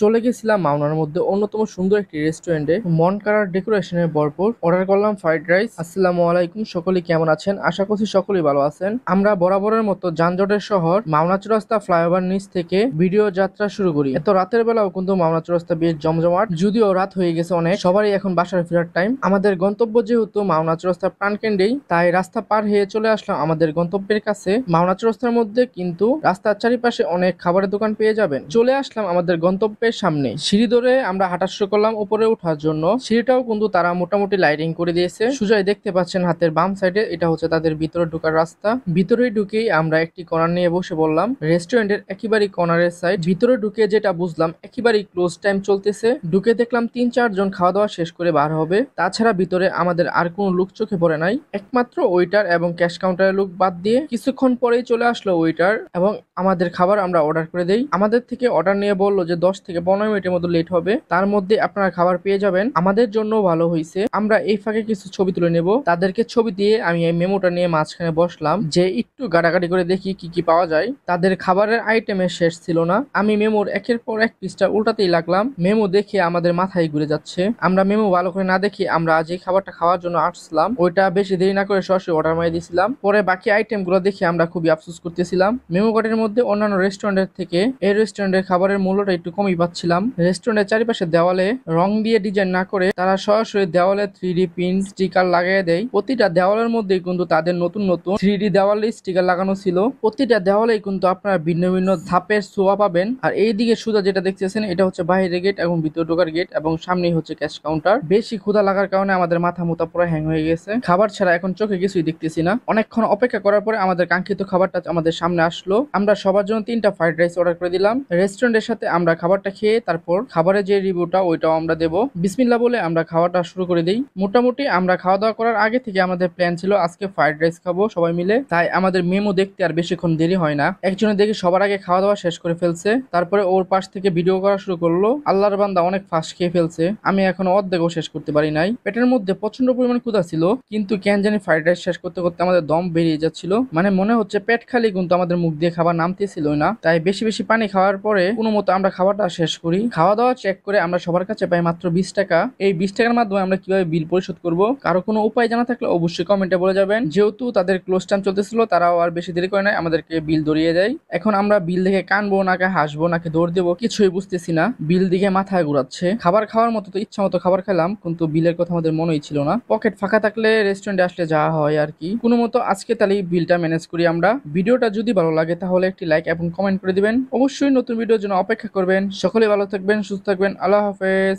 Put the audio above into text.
চলে গেছিলাম মাওনার মধ্যে অন্যতম সুন্দর একটি রেস্টুরেন্টে, মন কাড়ার ডেকোরেশনে ভরপুর। অর্ডার করলাম ফ্রাইড রাইস। আসসালামু আলাইকুম, সকলে কেমন আছেন? আশা করছি সকলেই ভালো আছেন। আমরা বরাবরের মতো যানজটের শহর মাওনা চৌরাস্তা ফ্লাইওভার নিচ থেকে ভিডিও যাত্রা শুরু করি। এত রাতের বেলাও কিন্তু মাওনা চৌরাস্তা বেশ জমজমাট, যদিও রাত হয়ে গেছে অনেক, সবারই এখন বাসার ফেরার টাইম। আমাদের গন্তব্য যেহেতু মাওনা চৌরাস্তার প্রাণকেন্দ্রেই, তাই রাস্তা পার হয়ে চলে আসলাম আমাদের গন্তব্যের কাছে। মাওনা চৌরাস্তার মধ্যে কিন্তু রাস্তার চারিপাশে অনেক খাবারের দোকান পেয়ে যাবেন। চলে আসলাম আমাদের গন্তব্যের সামনে। সিঁড়ি ধরে আমরা হাঁটা শুরু করলাম উপরে ওঠার জন্য। সিঁড়িটাও কিন্তু তারা মোটামুটি লাইটিং করে দিয়েছে। সুজাই দেখতে পাচ্ছেন হাতের বাম সাইডে, এটা হচ্ছে তাদের ভিতরে ঢোকার রাস্তা। ভিতরে ঢুকেই আমরা একটি কর্নার নিয়ে বসে বললাম। রেস্টুরেন্টের একেবারেই কর্নারের সাইড। ভিতরে ঢুকে যেটা বুঝলাম একেবারেই ক্লোজ টাইম চলতেছে। ঢুকে দেখলাম ৩-৪ জন খাওয়া দাওয়া শেষ করে বার হবে। তাছাড়া ভিতরে আমাদের আর কোনো লোক চোখে পড়ে নাই, একমাত্র ওয়েটার এবং ক্যাশ কাউন্টারের লোক বাদ দিয়ে। কিছুক্ষণ পরেই চলে আসলো ওয়েটার এবং আমাদের খাবার আমরা অর্ডার করে দেই। আমাদের থেকে অর্ডার নিয়ে বললো যে 10 থেকে 15 মিনিটের মতো লেট হবে, তার মধ্যে আপনারা খাবার পেয়ে যাবেন। আমাদের জন্য ভালো হয়েছে। আমরা এই ফাঁকে কিছু ছবি তুলে নেব। তাদেরকে ছবি দিয়ে আমি এই মেমোটা নিয়ে মাঝখানে বসলাম যে একটু গাড়াগাড়ি করে দেখি কি কি পাওয়া যায়। তাদের খাবারের আইটেমের শেষ ছিল না। আমি মেমোর একের পর এক পৃষ্ঠা উল্টাতেই লাগলাম। মেমো দেখে আমাদের মাথায় ঘুরে যাচ্ছে। আমরা মেমো ভালো করে না দেখি আমরা আজ এই খাবারটা খাওয়ার জন্য আসলাম। ওইটা বেশি দেরি না করে সরাসরি অর্ডার মারিয়ে দিয়েছিলাম। পরে বাকি আইটেম গুলো দেখে আমরা খুবই আফসোস করতেছিলাম। মেমো কার্ডের মধ্যে অন্যান্য রেস্টুরেন্টের থেকে এই রেস্টুরেন্টের খাবারের মূল্যটা একটু কমই পাচ্ছিলাম। রেস্টুরেন্টের চারিপাশে দেওয়ালে রং দিয়ে ডিজাইন না করে তারা সরাসরি দেওয়ালে 3D প্রিন্ট স্টিকার লাগিয়ে দেয়। প্রতিটা দেওয়ালের মধ্যে কিন্তু তাদের নতুন নতুন 3D দেওয়ালে স্টিকার লাগানো ছিল। প্রতিটা দেওয়ালে কিন্তু আপনারা ভিন্ন ভিন্ন ধাপের সোয়া পাবেন। আর এইদিকে সুদা যেটা দেখতেছেন এটা হচ্ছে বাইরের গেট এবং ভিতরে ঢোকার গেট, এবং সামনেই হচ্ছে ক্যাশ কাউন্টার। বেশি ক্ষুধা লাগার কারণে আমাদের মাথা মুথা পুরো হ্যাং হয়ে গেছে। খাবার ছাড়া এখন চোখে কিছুই দেখতেছি না। অনেকক্ষণ অপেক্ষা করার পরে আমাদের কাঙ্ক্ষিত খাবারটা আমাদের সামনে আসলো। আমরা সবার জন্য 3টা ফ্রাইড রাইস অর্ডার করে দিলাম। রেস্টুরেন্টের সাথে আমরা খাবারটা খেয়ে তারপর খাবারের যে রিভিউটা ওইটাও আমরা দেবো। বিসমিল্লাহ বলে আমরা খাওয়াটা শুরু করে দিই। মোটামুটি আমরা খাওয়া দাওয়া করার আগে থেকে আমাদের প্ল্যান ছিল আজকে ফ্রাইড রাইস খাবো সবাই মিলে, তাই আমাদের মেমো দেখতে আর বেশিক্ষণ দেরি হয় না। একজনে দেখি সবার আগে খাওয়া দাওয়া শেষ করে ফেলছে, তারপরে ওর পাশ থেকে ভিডিও করা শুরু করলো। আল্লাহর বান্দা অনেক ফাস্ট খেয়ে ফেলছে। আমি এখনো অর্ধেকও শেষ করতে পারি নাই। পেটের মধ্যে প্রচন্ড পরিমাণ ক্ষুধা ছিল, কিন্তু কেন জানি ফ্রাইড রাইস শেষ করতে করতে আমাদের দম বেরিয়ে যাচ্ছিল। মানে মনে হচ্ছে পেট খালি, কিন্তু আমাদের মুখ দিয়ে খাবার নামতেছিল না। তাই বেশি বেশি পানি খাওয়ার পরে কোনো মতো আমরা খাবারটা শেষ করি। খাওয়া দাওয়া চেক করে আমরা সবার কাছে পাই মাত্র 20 টাকা। এই 20 টাকার মাধ্যমে আমরা কিভাবে বিল পরিশোধ করব, কারো কোনো উপায় জানা থাকলে অবশ্যই কমেন্টে বলে যাবেন। যেহেতু তাদের ক্লোজ টাইম চলতেছিল, তারাও আর বেশি দেরি করে নাই, আমাদেরকে বিল ধরিয়ে দেয়। এখন আমরা বিল দেখে কানবো নাকি হাসবো নাকি দৌড় দেবো কিছুই বুঝতেছি না। বিল দিকে মাথায় ঘুরাচ্ছে। খাবার খাওয়ার মতো তো ইচ্ছা মতো খাবার খেলাম, কিন্তু বিলের কথা আমাদের মনেই ছিল না। পকেট ফাঁকা থাকলে রেস্টুরেন্টে আসলে যাওয়া হয় আর কি। কোনো মতো আজকে তাহলে বিলটা ম্যানেজ করি আমরা। ভিডিওটা যদি ভালো লাগে তাহলে একটি লাইক এবং কমেন্ট করে দিবেন। অবশ্যই নতুন ভিডিওর জন্য অপেক্ষা করবেন। সকলে ভালো থাকবেন, সুস্থ থাকবেন। আল্লাহ হাফেজ।